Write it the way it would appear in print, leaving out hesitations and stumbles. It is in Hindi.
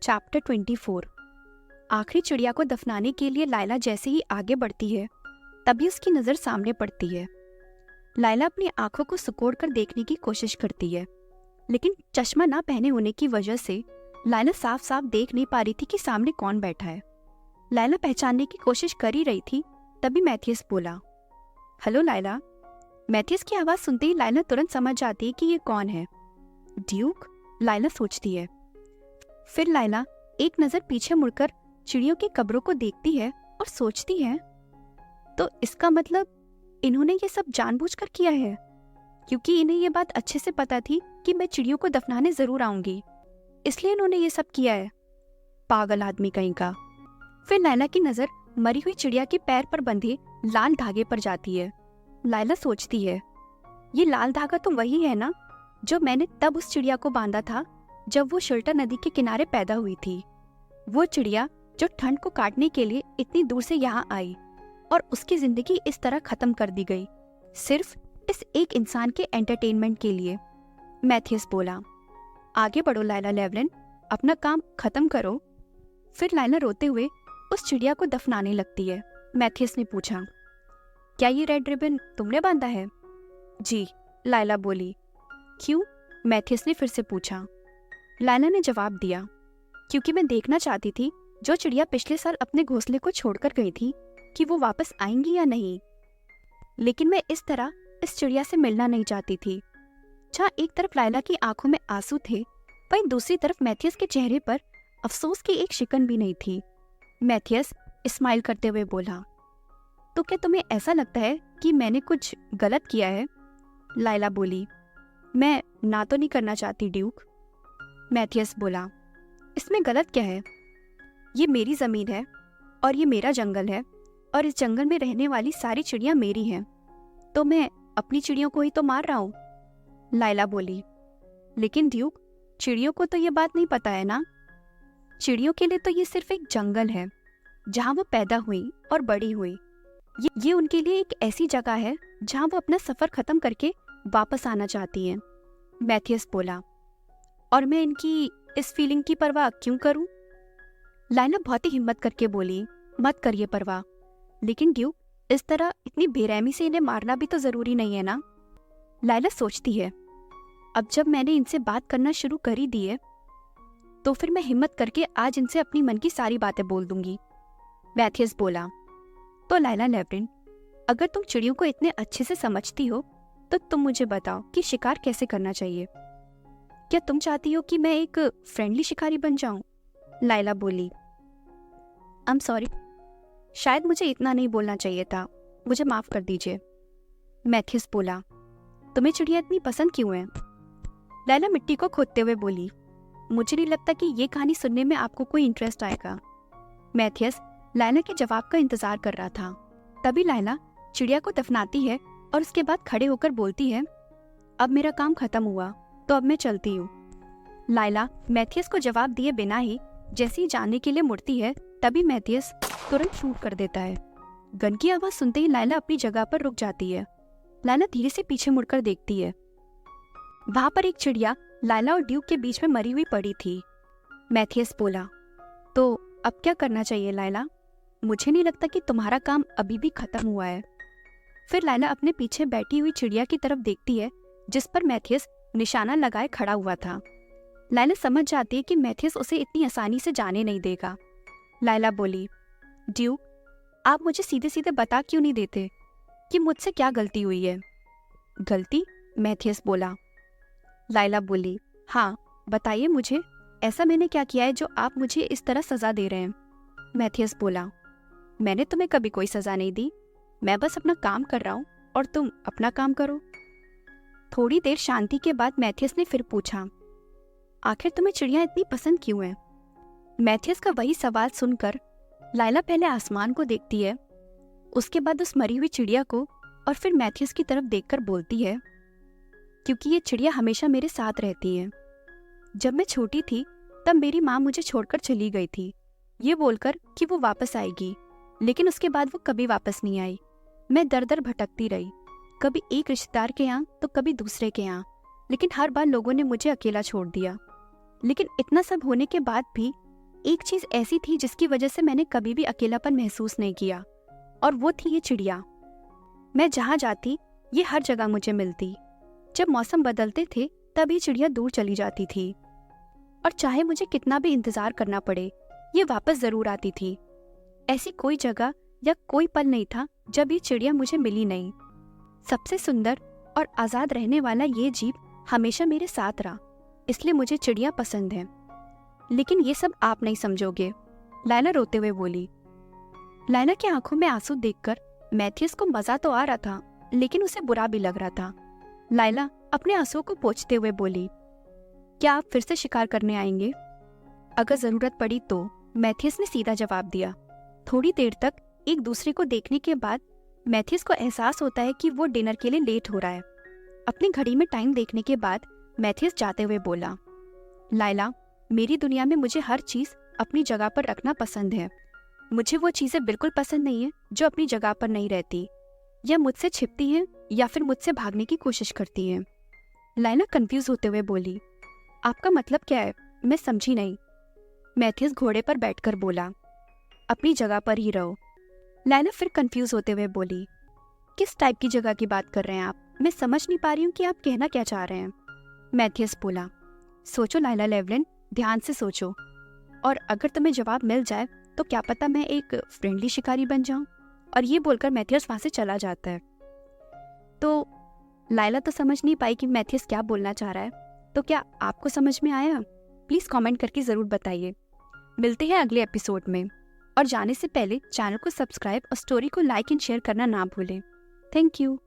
चैप्टर 24। आखिरी चिड़िया को दफनाने के लिए लायला जैसे ही आगे बढ़ती है तभी उसकी नज़र सामने पड़ती है। लायला अपनी आंखों को सिकोड़ कर देखने की कोशिश करती है, लेकिन चश्मा ना पहने होने की वजह से लायला साफ साफ देख नहीं पा रही थी कि सामने कौन बैठा है। लायला पहचानने की कोशिश कर ही रही थी तभी मैथियस बोला, हेलो लायला। मैथियस की आवाज़ सुनते ही लायला तुरंत समझ जाती है कि ये कौन है। ड्यूक, लायला सोचती है। फिर लायला एक नज़र पीछे मुड़कर चिड़ियों की कब्रों को देखती है और सोचती है, तो इसका मतलब इन्होंने ये सब जानबूझकर किया है, क्योंकि इन्हें ये बात अच्छे से पता थी कि मैं चिड़ियों को दफनाने जरूर आऊंगी, इसलिए इन्होंने ये सब किया है। पागल आदमी कहीं का। फिर लायला की नज़र मरी हुई चिड़िया के पैर पर बंधे लाल धागे पर जाती है। लायला सोचती है, ये लाल धागा तो वही है ना जो मैंने तब उस चिड़िया को बांधा था जब वो शेल्टर नदी के किनारे पैदा हुई थी। वो चिड़िया जो ठंड को काटने के लिए इतनी दूर से यहाँ आई और उसकी जिंदगी इस तरह खत्म कर दी गई, सिर्फ इस एक इंसान के एंटरटेनमेंट के लिए। मैथियस बोला, आगे बढ़ो लायला लेवलिन, अपना काम खत्म करो। फिर लायला रोते हुए उस चिड़िया को दफनाने लगती है। मैथियस ने पूछा, क्या ये रेड रिबन तुमने बांधा है? जी, लायला बोली। क्यों? मैथियस ने फिर से पूछा। लायला ने जवाब दिया, क्योंकि मैं देखना चाहती थी जो चिड़िया पिछले साल अपने घोंसले को छोड़कर गई थी कि वो वापस आएंगी या नहीं। लेकिन मैं इस तरह इस चिड़िया से मिलना नहीं चाहती थी। जहाँ एक तरफ लायला की आंखों में आंसू थे, वहीं दूसरी तरफ मैथियस के चेहरे पर अफसोस की एक शिकन भी नहीं थी। मैथियस स्माइल करते हुए बोला, तो क्या तुम्हें ऐसा लगता है कि मैंने कुछ गलत किया है? लायला बोली, मैं ना तो नहीं करना चाहती ड्यूक। मैथियस बोला, इसमें गलत क्या है? ये मेरी जमीन है और ये मेरा जंगल है और इस जंगल में रहने वाली सारी चिड़ियां मेरी हैं, तो मैं अपनी चिड़ियों को ही तो मार रहा हूँ। लायला बोली, लेकिन ड्यूक, चिड़ियों को तो ये बात नहीं पता है ना। चिड़ियों के लिए तो ये सिर्फ एक जंगल है जहाँ वो पैदा हुई और बड़ी हुई। ये उनके लिए एक ऐसी जगह है जहाँ वो अपना सफर खत्म करके वापस आना चाहती हैं। मैथियस बोला, और मैं इनकी इस फीलिंग की परवाह क्यों करूं? लायला बहुत ही हिम्मत करके बोली, मत करिए परवाह, लेकिन ड्यूक, इस तरह इतनी बेरहमी से इन्हें मारना भी तो जरूरी नहीं है ना। लायला सोचती है, अब जब मैंने इनसे बात करना शुरू कर ही दी है तो फिर मैं हिम्मत करके आज इनसे अपनी मन की सारी बातें बोल दूंगी। मैथियस बोला, तो लायला लेवलिन, अगर तुम चिड़ियों को इतने अच्छे से समझती हो तो तुम मुझे बताओ कि शिकार कैसे करना चाहिए। क्या तुम चाहती हो कि मैं एक फ्रेंडली शिकारी बन जाऊं? लायला बोली, आई एम सॉरी, शायद मुझे इतना नहीं बोलना चाहिए था, मुझे माफ कर दीजिए। मैथियस बोला, तुम्हें चिड़िया इतनी पसंद क्यों है? लायला मिट्टी को खोदते हुए बोली, मुझे नहीं लगता कि ये कहानी सुनने में आपको कोई इंटरेस्ट आएगा। मैथियस लायला के जवाब का इंतजार कर रहा था। तभी लायला चिड़िया को दफनाती है और उसके बाद खड़े होकर बोलती है, अब मेरा काम खत्म हुआ तो अब मैं चलती हूँ। लायला मैथियस को जवाब दिए बिना ही जैसे ही जाने के लिए मुड़ती है तभी मैथियस तुरंत शूट कर देता है। गन की आवाज सुनते ही लायला अपनी जगह पर रुक जाती है। लायला धीरे से पीछे मुड़कर देखती है। वहां पर एक चिड़िया लायला और ड्यूक के बीच में मरी हुई पड़ी थी। मैथियस बोला, तो अब क्या करना चाहिए लायला? मुझे नहीं लगता कि तुम्हारा काम अभी भी खत्म हुआ है। फिर लायला अपने पीछे बैठी हुई चिड़िया की तरफ देखती है जिस पर मैथियस निशाना लगाए खड़ा हुआ था। लायला समझ जाती है कि मैथियस उसे इतनी आसानी से जाने नहीं देगा। लायला बोली, ड्यूक, आप मुझे सीधे सीधे बता क्यों नहीं देते कि मुझसे क्या गलती हुई है? गलती? मैथियस बोला। लायला बोली, हाँ बताइए मुझे, ऐसा मैंने क्या किया है जो आप मुझे इस तरह सजा दे रहे हैं? मैथियस बोला, मैंने तुम्हें कभी कोई सजा नहीं दी, मैं बस अपना काम कर रहा हूँ और तुम अपना काम करो। थोड़ी देर शांति के बाद मैथियस ने फिर पूछा, आखिर तुम्हें चिड़िया इतनी पसंद क्यों है? मैथियस का वही सवाल सुनकर लायला पहले आसमान को देखती है, उसके बाद उस मरी हुई चिड़िया को और फिर मैथियस की तरफ देखकर बोलती है, क्योंकि ये चिड़िया हमेशा मेरे साथ रहती है। जब मैं छोटी थी तब मेरी माँ मुझे छोड़कर चली गई थी, ये बोलकर कि वो वापस आएगी, लेकिन उसके बाद वो कभी वापस नहीं आई। मैं दर दर भटकती रही, कभी एक रिश्तेदार के यहाँ तो कभी दूसरे के यहाँ, लेकिन हर बार लोगों ने मुझे अकेला छोड़ दिया। लेकिन इतना सब होने के बाद भी एक चीज ऐसी थी जिसकी वजह से मैंने कभी भी अकेलापन महसूस नहीं किया, और वो थी ये चिड़िया। मैं जहाँ जाती ये हर जगह मुझे मिलती। जब मौसम बदलते थे तब ये चिड़िया दूर चली जाती थी, और चाहे मुझे कितना भी इंतजार करना पड़े ये वापस जरूर आती थी। ऐसी कोई जगह या कोई पल नहीं था जब ये चिड़िया मुझे मिली नहीं। सबसे सुंदर और आज़ाद रहने वाला ये जीव हमेशा मेरे साथ रहा, इसलिए मुझे चिड़िया पसंद है। लेकिन ये सब आप नहीं समझोगे, लायला रोते हुए बोली। लायला की आंखों में आंसू देखकर मैथ्यूस को मजा तो आ रहा था, लेकिन उसे बुरा भी लग रहा था। लायला अपने आंसुओं को पोंछते हुए बोली, क्या आप फिर से शिकार करने आएंगे? अगर जरूरत पड़ी तो, मैथ्यूस ने सीधा जवाब दिया। थोड़ी देर तक एक दूसरे को देखने के बाद मैथ्यूस को एहसास होता है कि वो डिनर के लिए लेट हो रहा है। अपनी घड़ी में टाइम देखने के बाद मैथ्यूस जाते हुए बोला, लायला, मेरी दुनिया में मुझे हर चीज अपनी जगह पर रखना पसंद है। मुझे वो चीजें बिल्कुल पसंद नहीं है जो अपनी जगह पर नहीं रहती, या मुझसे छिपती हैं या फिर मुझसे भागने की कोशिश करती हैं। लायला कंफ्यूज होते हुए बोली, आपका मतलब क्या है? मैं समझी नहीं। मैथ्यूस घोड़े पर बैठकर बोला, अपनी जगह पर ही रहो। लायला फिर कंफ्यूज होते हुए बोली, किस टाइप की जगह की बात कर रहे हैं आप? मैं समझ नहीं पा रही हूँ कि आप कहना क्या चाह रहे हैं। मैथ्यूस बोला, सोचो लायला लेवलिन, ध्यान से सोचो, और अगर तुम्हें जवाब मिल जाए तो क्या पता मैं एक फ्रेंडली शिकारी बन जाऊं। और ये बोलकर मैथ्यूस वहां से चला जाता है। तो लायला तो समझ नहीं पाई कि मैथ्यूस क्या बोलना चाह रहा है। तो क्या आपको समझ में आया? प्लीज कमेंट करके जरूर बताइए। मिलते हैं अगले एपिसोड में, और जाने से पहले चैनल को सब्सक्राइब और स्टोरी को लाइक एंड शेयर करना ना भूलें। Thank you.